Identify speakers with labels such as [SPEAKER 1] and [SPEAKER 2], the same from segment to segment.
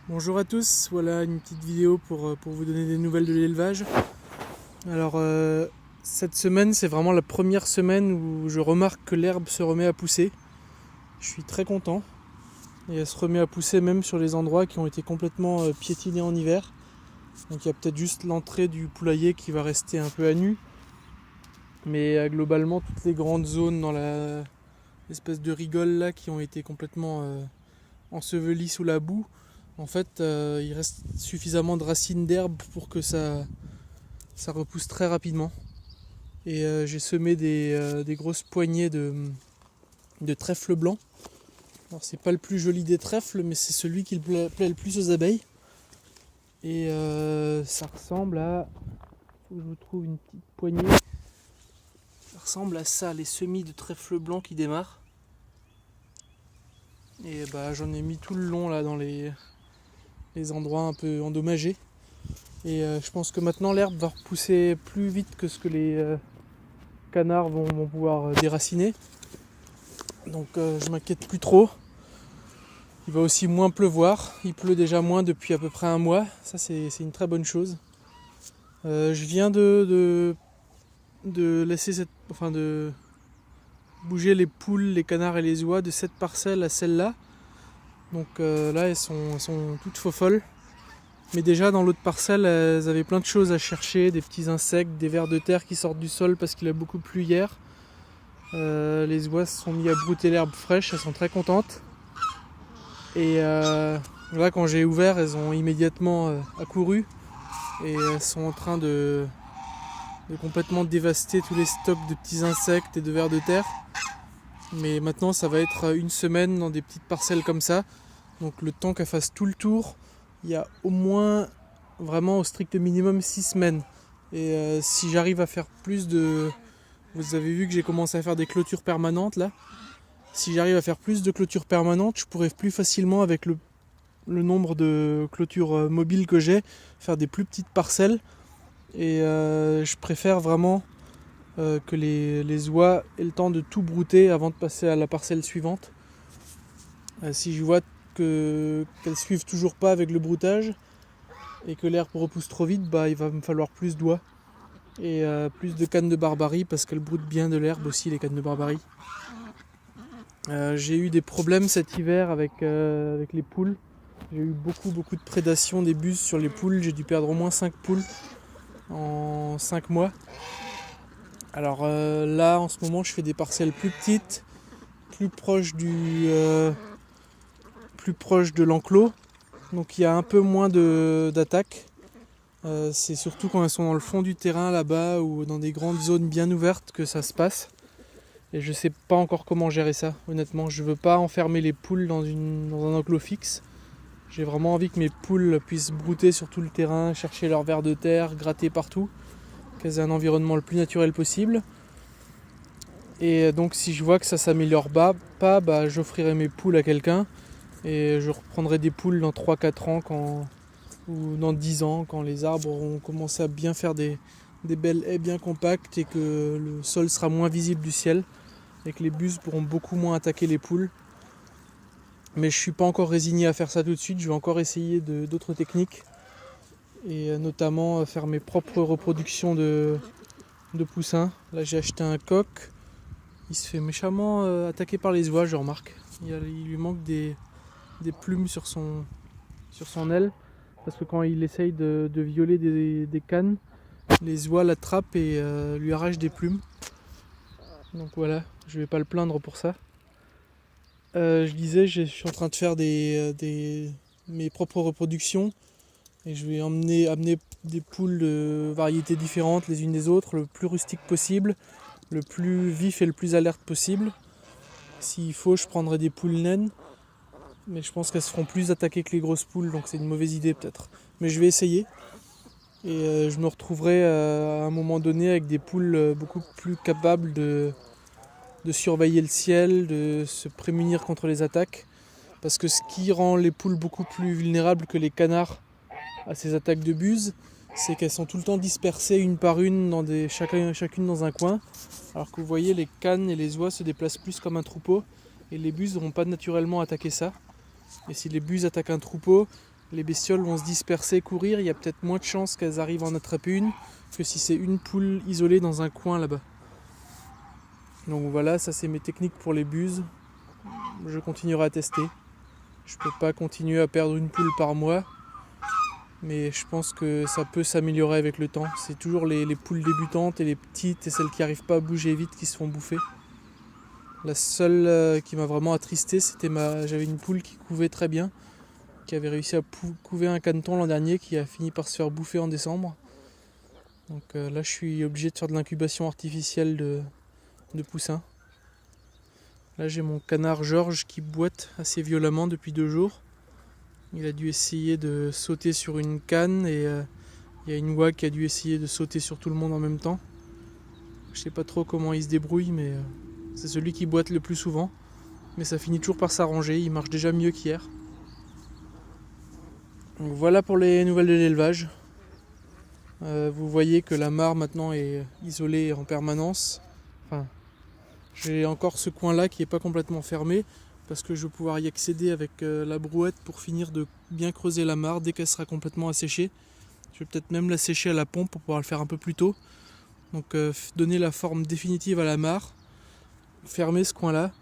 [SPEAKER 1] Bonjour à tous, voilà une petite vidéo pour vous donner des nouvelles de l'élevage. Alors cette semaine c'est vraiment la première semaine où je remarque que l'herbe se remet à pousser. Je suis très content et elle se remet à pousser même sur les endroits qui ont été complètement piétinés en hiver. Donc il y a peut-être juste l'entrée du poulailler qui va rester un peu à nu. Mais globalement toutes les grandes zones dans la espèce de rigole là qui ont été complètement ensevelies sous la boue. En fait, il reste suffisamment de racines d'herbe pour que ça repousse très rapidement. Et j'ai semé des grosses poignées de trèfle blanc. Alors c'est pas le plus joli des trèfles, mais c'est celui qui plaît le plus aux abeilles. Et ça ressemble à... Faut que je vous trouve une petite poignée. Ça ressemble à ça, les semis de trèfle blanc qui démarrent. Et bah j'en ai mis tout le long là dans les endroits un peu endommagés. Et je pense que maintenant l'herbe va repousser plus vite que ce que les canards vont pouvoir déraciner. Donc je m'inquiète plus trop. Il va aussi moins pleuvoir. Il pleut déjà moins depuis à peu près un mois. Ça c'est une très bonne chose. Je viens de laisser de bouger les poules, les canards et les oies de cette parcelle à celle-là. Donc là elles sont toutes faux-folles. Mais déjà dans l'autre parcelle, elles avaient plein de choses à chercher, des petits insectes, des vers de terre qui sortent du sol parce qu'il a beaucoup plu hier. Les oies se sont mis à brouter l'herbe fraîche, elles sont très contentes. Et là quand j'ai ouvert, elles ont immédiatement accouru et elles sont en train de complètement dévaster tous les stocks de petits insectes et de vers de terre. Mais maintenant ça va être une semaine dans des petites parcelles comme ça. Donc le temps qu'elles fassent tout le tour, il y a au moins, vraiment au strict minimum 6 semaines. Et si j'arrive à faire plus de... Vous avez vu que j'ai commencé à faire des clôtures permanentes là. Si j'arrive à faire plus de clôtures permanentes, je pourrais plus facilement, avec le nombre de clôtures mobiles que j'ai, faire des plus petites parcelles. Et je préfère vraiment que les oies aient le temps de tout brouter avant de passer à la parcelle suivante. Si je vois qu'elles suivent toujours pas avec le broutage et que l'herbe repousse trop vite, bah, il va me falloir plus d'oies et plus de cannes de barbarie parce qu'elles broutent bien de l'herbe aussi, les cannes de barbarie. J'ai eu des problèmes cet hiver avec les poules. J'ai eu beaucoup de prédation des buses sur les poules. J'ai dû perdre au moins 5 poules en 5 mois. Alors là en ce moment je fais des parcelles plus petites, plus proches de l'enclos. Donc il y a un peu moins d'attaques. C'est surtout quand elles sont dans le fond du terrain là-bas ou dans des grandes zones bien ouvertes que ça se passe. Et je sais pas encore comment gérer ça, honnêtement. Je veux pas enfermer les poules dans un enclos fixe. J'ai vraiment envie que mes poules puissent brouter sur tout le terrain, chercher leur vers de terre, gratter partout, qu'elles aient un environnement le plus naturel possible. Et donc si je vois que ça s'améliore pas, bah, j'offrirai mes poules à quelqu'un et je reprendrai des poules dans 3-4 ans ou dans 10 ans quand les arbres auront commencé à bien faire des belles haies bien compactes et que le sol sera moins visible du ciel et que les buses pourront beaucoup moins attaquer les poules. Mais je suis pas encore résigné à faire ça tout de suite, je vais encore essayer d'autres techniques et notamment faire mes propres reproductions de poussins. Là j'ai acheté un coq, il se fait méchamment attaquer par les oies, je remarque. Il lui manque des plumes sur son aile parce que quand il essaye de violer des cannes, les oies l'attrapent et lui arrachent des plumes. Donc voilà, je vais pas le plaindre pour ça. Je disais, je suis en train de faire mes propres reproductions et je vais amener des poules de variétés différentes les unes des autres, le plus rustique possible, le plus vif et le plus alerte possible. S'il faut, je prendrai des poules naines, mais je pense qu'elles se feront plus attaquer que les grosses poules, donc c'est une mauvaise idée peut-être. Mais je vais essayer et je me retrouverai à un moment donné avec des poules beaucoup plus capables de surveiller le ciel, de se prémunir contre les attaques. Parce que ce qui rend les poules beaucoup plus vulnérables que les canards à ces attaques de buses, c'est qu'elles sont tout le temps dispersées une par une, chacune dans un coin. Alors que vous voyez, les canes et les oies se déplacent plus comme un troupeau, et les buses n'auront pas naturellement attaqué ça. Et si les buses attaquent un troupeau, les bestioles vont se disperser, courir, il y a peut-être moins de chances qu'elles arrivent à en attraper une que si c'est une poule isolée dans un coin là-bas. Donc voilà, ça c'est mes techniques pour les buses. Je continuerai à tester. Je peux pas continuer à perdre une poule par mois, mais je pense que ça peut s'améliorer avec le temps. C'est toujours les poules débutantes et les petites et celles qui n'arrivent pas à bouger vite qui se font bouffer. La seule qui m'a vraiment attristé, j'avais une poule qui couvait très bien, qui avait réussi à couver un caneton l'an dernier, qui a fini par se faire bouffer en décembre. Donc là je suis obligé de faire de l'incubation artificielle de poussins. Là j'ai mon canard Georges qui boite assez violemment depuis 2 jours. Il a dû essayer de sauter sur une canne et il y a une oie qui a dû essayer de sauter sur tout le monde en même temps. Je sais pas trop comment il se débrouille, mais c'est celui qui boite le plus souvent. Mais ça finit toujours par s'arranger, il marche déjà mieux qu'hier. Donc voilà pour les nouvelles de l'élevage. Vous voyez que la mare maintenant est isolée en permanence. Enfin, j'ai encore ce coin là qui n'est pas complètement fermé parce que je vais pouvoir y accéder avec la brouette pour finir de bien creuser la mare dès qu'elle sera complètement asséchée. Je vais peut-être même la sécher à la pompe pour pouvoir le faire un peu plus tôt. Donc donner la forme définitive à la mare, fermer ce coin là,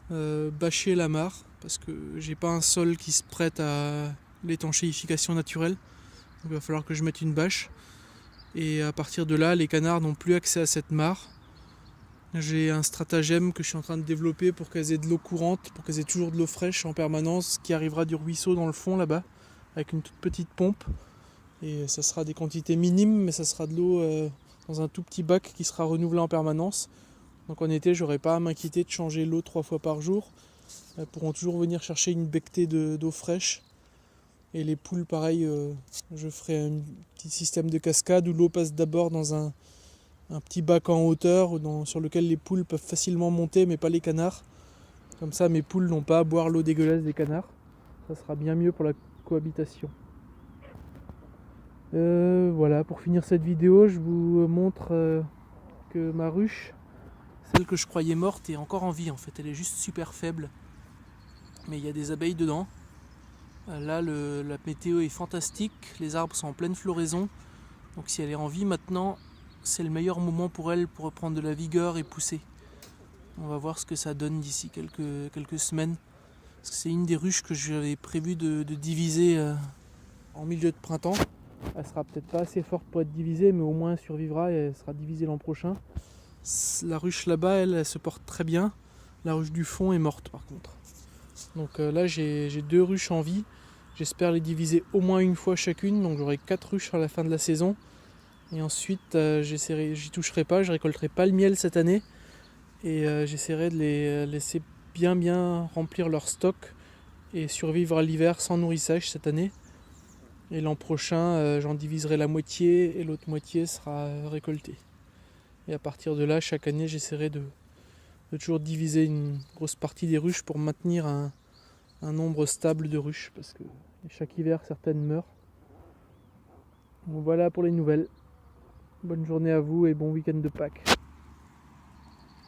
[SPEAKER 1] bâcher la mare parce que j'ai pas un sol qui se prête à l'étanchéification naturelle. Donc il va falloir que je mette une bâche. Et à partir de là, les canards n'ont plus accès à cette mare. J'ai un stratagème que je suis en train de développer pour qu'elles aient de l'eau courante, pour qu'elles aient toujours de l'eau fraîche en permanence, qui arrivera du ruisseau dans le fond là-bas, avec une toute petite pompe. Et ça sera des quantités minimes, mais ça sera de l'eau dans un tout petit bac qui sera renouvelé en permanence. Donc en été, j'aurai pas à m'inquiéter de changer l'eau 3 fois par jour. Elles pourront toujours venir chercher une bectée d'eau fraîche. Et les poules, pareil, je ferai un petit système de cascade où l'eau passe d'abord dans un petit bac en hauteur sur lequel les poules peuvent facilement monter, mais pas les canards. Comme ça, mes poules n'ont pas à boire l'eau dégueulasse des canards. Ça sera bien mieux pour la cohabitation. Voilà, pour finir cette vidéo, je vous montre que ma ruche, celle que je croyais morte, est encore en vie en fait. Elle est juste super faible. Mais il y a des abeilles dedans. Là, la météo est fantastique, les arbres sont en pleine floraison, donc si elle est en vie maintenant, c'est le meilleur moment pour elle pour reprendre de la vigueur et pousser. On va voir ce que ça donne d'ici quelques semaines, parce que c'est une des ruches que j'avais prévu de diviser en milieu de printemps. Elle sera peut-être pas assez forte pour être divisée, mais au moins elle survivra et elle sera divisée l'an prochain. La ruche là-bas, elle se porte très bien, la ruche du fond est morte par contre. Donc là j'ai 2 ruches en vie. J'espère les diviser au moins une fois chacune, donc j'aurai 4 ruches à la fin de la saison. Et ensuite, j'y toucherai pas, je récolterai pas le miel cette année. Et j'essaierai de les laisser bien remplir leur stock et survivre à l'hiver sans nourrissage cette année. Et l'an prochain, j'en diviserai la moitié et l'autre moitié sera récoltée. Et à partir de là, chaque année, j'essaierai de toujours diviser une grosse partie des ruches pour maintenir un nombre stable de ruches, parce que chaque hiver certaines meurent. Donc voilà pour les nouvelles. Bonne journée à vous et bon week-end de Pâques.